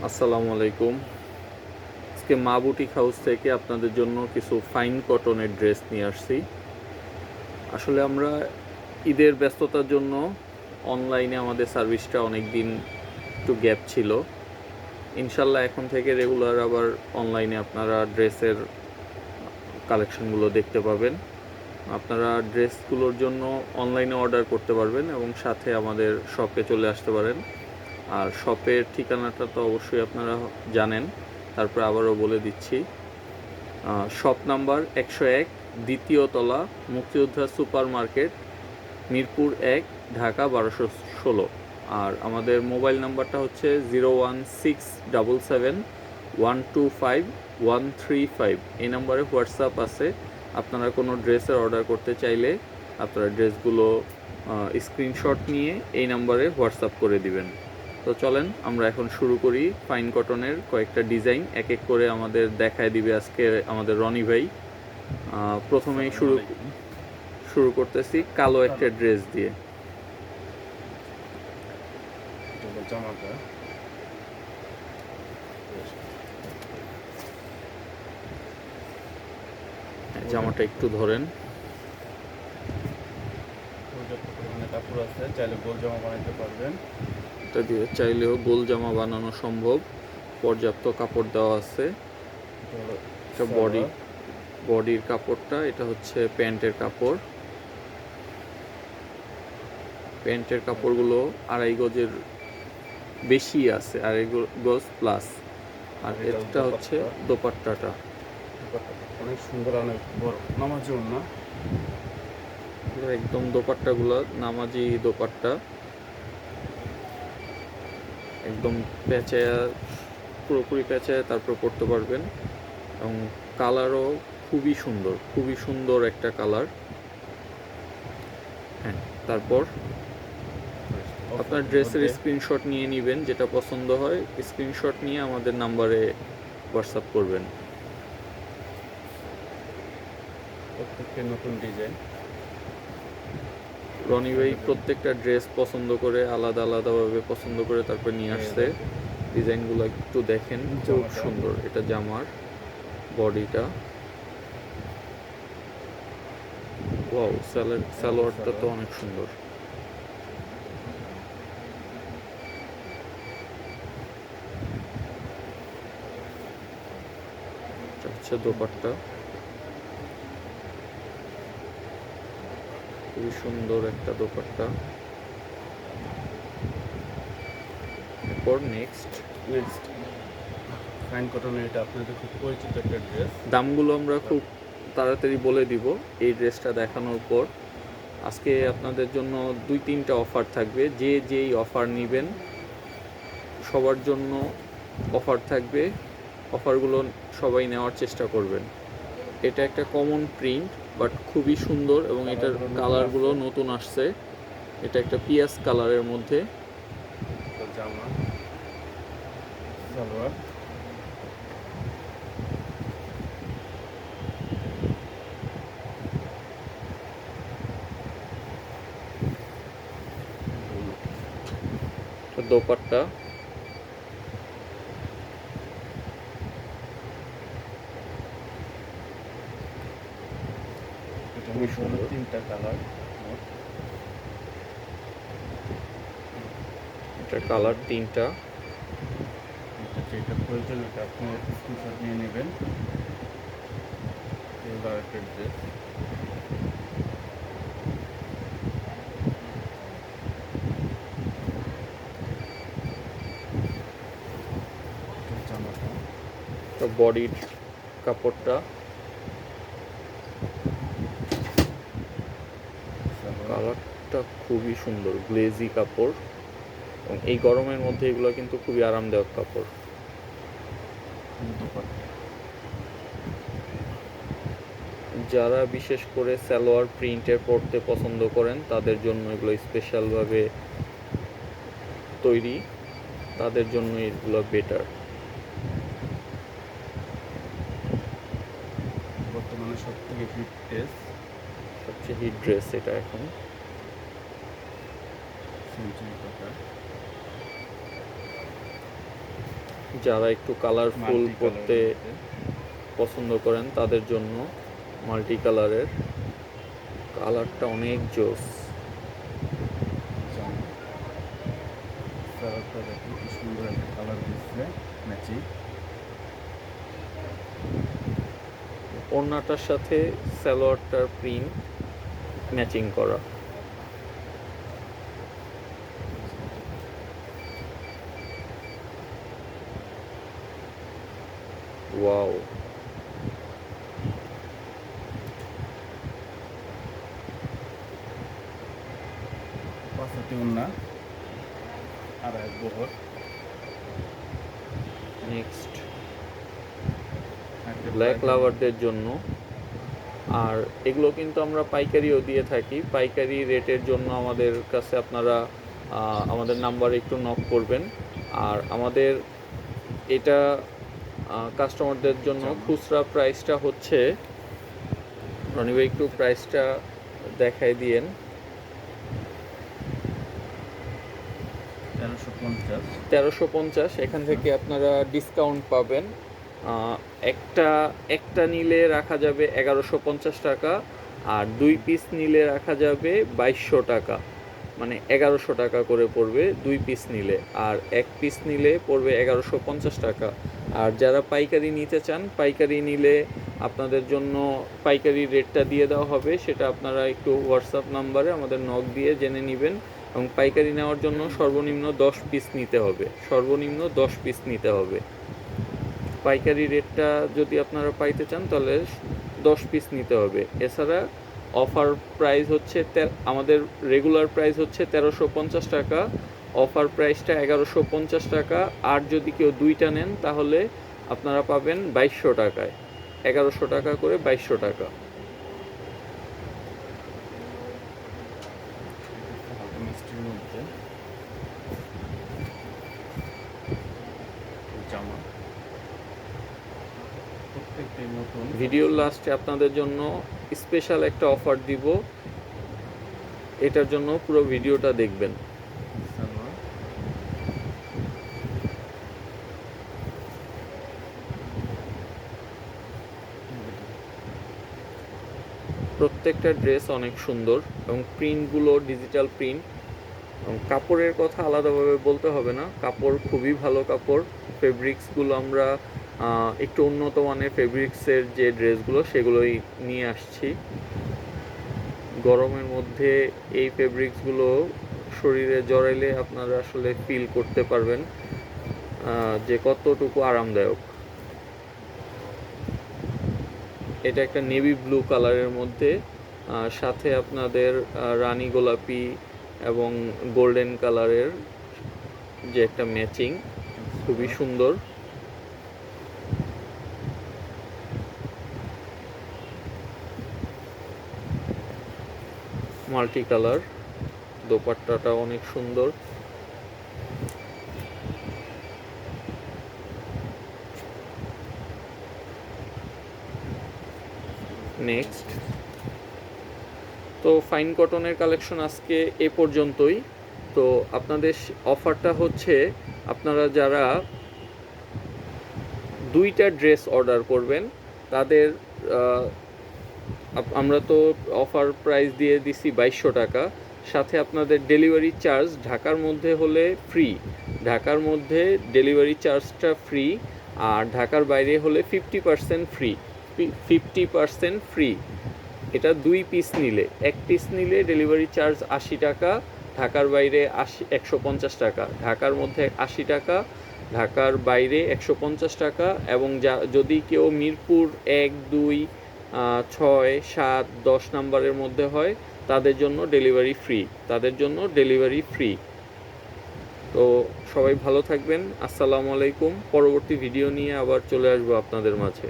আসসালামু আলাইকুম। আজকে মা বুটিক হাউস থেকে আপনাদের জন্য কিছু ফাইন কটনের ড্রেস নিয়ে আসছি। আসলে আমরা ঈদের ব্যস্ততার জন্য অনলাইনে আমাদের সার্ভিসটা অনেক দিন একটু গ্যাপ ছিল। ইনশাল্লাহ এখন থেকে রেগুলার আবার অনলাইনে আপনারা ড্রেসের কালেকশনগুলো দেখতে পাবেন। আপনারা ড্রেসগুলোর জন্য অনলাইনে অর্ডার করতে পারবেন এবং সাথে আমাদের শপে চলে আসতে পারেন। আর শপের ঠিকানাটা তো অবশ্যই আপনারা জানেন, তারপর আবারও বলে দিচ্ছি। শপ নাম্বার 101, দ্বিতীয় তলা, মুক্তিযোদ্ধা সুপার মার্কেট, মিরপুর 1, ঢাকা 1216। আর আমাদের মোবাইল নাম্বারটা হচ্ছে 01677125135। এই নাম্বারে হোয়াটসঅ্যাপ আছে। আপনারা কোনো ড্রেসের অর্ডার করতে চাইলে আপনারা ড্রেসগুলো স্ক্রিনশট নিয়ে এই নাম্বারে হোয়াটসঅ্যাপ করে দিবেন। তো চলেন আমরা এখন শুরু করি। ফাইন কটনের কয়েকটা ডিজাইন এক এক করে আমাদের দেখায় দিবে আজকে আমাদের রনি ভাই। প্রথমেই শুরু করতেছি কালো একটা ড্রেস দিয়ে। জামাটা একটু ধরেন। কাপড় আছে, চাইলে গোল জামা বানাইতে পারবেন। এটা দিয়ে চাইলেও গোল জামা বানানো সম্ভব, পর্যাপ্ত কাপড় দেওয়া আছে। এটা বডির কাপড়টা, এটা হচ্ছে প্যান্টের কাপড়। প্যান্টের কাপড়গুলো 2.5 গজের বেশি আছে, 2.5 গজ প্লাস। আর এটা হচ্ছে দোপাট্টাটা, অনেক সুন্দর, অনেক বড় নামাজি ওড়না। একদম দোপাট্টাগুলো নামাজি দোপাট্টা, একদম প্যাঁচায়া, পুরোপুরি প্যাঁচায়া তারপর পরতে পারবেন। এবং কালারও খুবই সুন্দর একটা কালার। হ্যাঁ, তারপর আপনার ড্রেসের স্ক্রিনশট নিয়ে নেবেন, যেটা পছন্দ হয় স্ক্রিনশট নিয়ে আমাদের নাম্বারে হোয়াটসঅ্যাপ করবেন। প্রত্যেকটা নতুন ডিজাইন। রনি ভাই প্রত্যেকটা ড্রেস পছন্দ করে, আলাদাভাবে পছন্দ করে তারপর নিয়ে আসছে। ডিজাইনগুলো একটু দেখেন, খুব সুন্দর। এটা জামার বডিটা, ওয়াও, সালোয়ারটা তো অনেক সুন্দর। এটা হচ্ছে দোপাট্টা, খুবই সুন্দর একটা দোপাট্টা। এরপর নেক্সট ফাইন কটনের, এটা আপনাদের খুব পরিচিত একটা ড্রেস। দামগুলো আমরা খুব তাড়াতাড়ি বলে দিব এই ড্রেসটা দেখানোর পর। আজকে আপনাদের জন্য 2-3টা অফার থাকবে, যেই অফার নেবেন সবার জন্য অফার থাকবে। অফারগুলো সবাই নেওয়ার চেষ্টা করবেন। এটা একটা কমন প্রিন্ট বাট খুবই সুন্দর, এবং এটার কালারগুলো নতুন আসছে। এটা একটা পিয়াজ কালারের মধ্যে। জামা, সালোয়ার, দোপাট্টা, খুবই সুন্দর। 3টা কালার, এটা কালার 3টা। যেটা প্রয়োজন ওটা আপনি স্ক্রিনশট নিয়ে নেবেন। এবার একটা ড্রেস, জামাটা, বডির কাপড়টা, কালারটা খুবই সুন্দর, গ্লেজি কাপড়। এবং এই গরমের মধ্যে এগুলো কিন্তু খুবই আরামদায়ক কাপড়। যারা বিশেষ করে সালোয়ার প্রিন্টের পরতে পছন্দ করেন তাদের জন্য এগুলো স্পেশালভাবে তৈরি, তাদের জন্য এগুলো বেটার। বর্তমানে সবথেকে সবচেয়ে হিট ড্রেস এটা এখন। সেঞ্চুরি কাটা, যারা একটু কালারফুল মাল্টি পরতে পছন্দ করেন তাদের জন্য মাল্টি কালারের, কালারটা অনেক জোস। সালোয়ারটা দেখুন কি সুন্দর একটা কালার দিচ্ছে ম্যাচিং। ওড়নাটার সাথে সালোয়ারটার প্রিন্ট ম্যাচিং করা। ওয়াও, পাঁচটি ওড়না আর এক বহর। নেক্সট ব্ল্যাক লাভারদের জন্য। আর এগুলো কিন্তু আমরা পাইকারিও দিয়ে থাকি। পাইকারি রেটের জন্য আমাদের কাছে আপনারা আমাদের নাম্বারে একটু নক করবেন। আর আমাদের এটা কাস্টমারদের জন্য খুচরা প্রাইসটা হচ্ছে, রনি ভাই একটু প্রাইসটা দেখাই দিয়েন। 1350। এখান থেকে আপনারা ডিসকাউন্ট পাবেন। একটা নিলে রাখা যাবে 1150 টাকা, আর 2 পিস নিলে রাখা যাবে 2200 টাকা, মানে 1100 টাকা করে পড়বে 2 পিস নিলে, আর 1 পিস নিলে পড়বে 1150 টাকা। আর যারা পাইকারি নিতে চান, পাইকারি নিলে আপনাদের জন্য পাইকারি রেটটা দিয়ে দেওয়া হবে, সেটা আপনারা একটু হোয়াটসঅ্যাপ নাম্বারে আমাদের নক দিয়ে জেনে নেবেন। এবং পাইকারি নেওয়ার জন্য সর্বনিম্ন 10 পিস নিতে হবে, সর্বনিম্ন 10 পিস নিতে হবে। পাইকারি রেটটা যদি আপনারা পাইতে চান তাহলে 10 পিস নিতে হবে। এছাড়া অফার প্রাইস হচ্ছে, আমাদের রেগুলার প্রাইস হচ্ছে 1350 টাকা, অফার প্রাইসটা 1150 টাকা। আর যদি কেউ দুইটা নেন তাহলে আপনারা পাবেন 2200 টাকায়, 1100 টাকা করে 2200 টাকা। মিষ্টির মধ্যে জামা প্রত্যেকটি নতুন। ভিডিওর লাস্টে আপনাদের জন্য স্পেশাল একটা অফার দিব, এটার জন্য পুরো ভিডিওটা দেখবেন। সালোয়ার প্রত্যেকটা ড্রেস অনেক সুন্দর এবং প্রিন্টগুলো ডিজিটাল প্রিন্ট। এবং কাপড়ের কথা আলাদাভাবে বলতে হবে না, কাপড় খুবই ভালো কাপড়। ফেব্রিক্সগুলো আমরা একটু উন্নত মানের ফেব্রিক্সের যে ড্রেসগুলো সেগুলোই নিয়ে আসছি। গরমের মধ্যে এই ফেব্রিক্সগুলো শরীরে জড়াইলে আপনারা আসলে ফিল করতে পারবেন যে কতটুকু আরামদায়ক। এটা একটা নেভি ব্লু কালারের মধ্যে, সাথে আপনাদের রানী গোলাপি এবং গোল্ডেন কালারের যে একটা ম্যাচিং, খুবই সুন্দর। মাল্টি কালার, দোপাট্টাটা অনেক সুন্দর। নেক্সট, তো ফাইন কটনের কালেকশন আজকে এ পর্যন্তই। তো আপনাদের অফারটা হচ্ছে, আপনারা যারা 2টা ড্রেস অর্ডার করবেন তাদের আমরা তো অফার প্রাইস দিয়ে দিছি 2200 টাকা, সাথে আপনাদের ডেলিভারি চার্জ ঢাকার মধ্যে হলে ফ্রি, ঢাকার মধ্যে ডেলিভারি চার্জটা ফ্রি, আর ঢাকার বাইরে হলে 50% ফ্রি, 50% ফ্রি। এটা 2 পিস নিলে, 1 পিস নিলে ডেলিভারি চার্জ 80 টাকা, ঢাকার বাইরে 150 টাকা, ঢাকার মধ্যে 80 টাকা, ঢাকার বাইরে 150 টাকা। এবং যদি কেউ মিরপুর 1, 2, 6, 7, 10 নাম্বারের মধ্যে হয় তাদের জন্য ডেলিভারি ফ্রি, তাদের জন্য ডেলিভারি ফ্রি। তো সবাই ভালো থাকবেন, আসসালামু আলাইকুম। পরবর্তী ভিডিও নিয়ে আবার চলে আসবো আপনাদের মাঝে।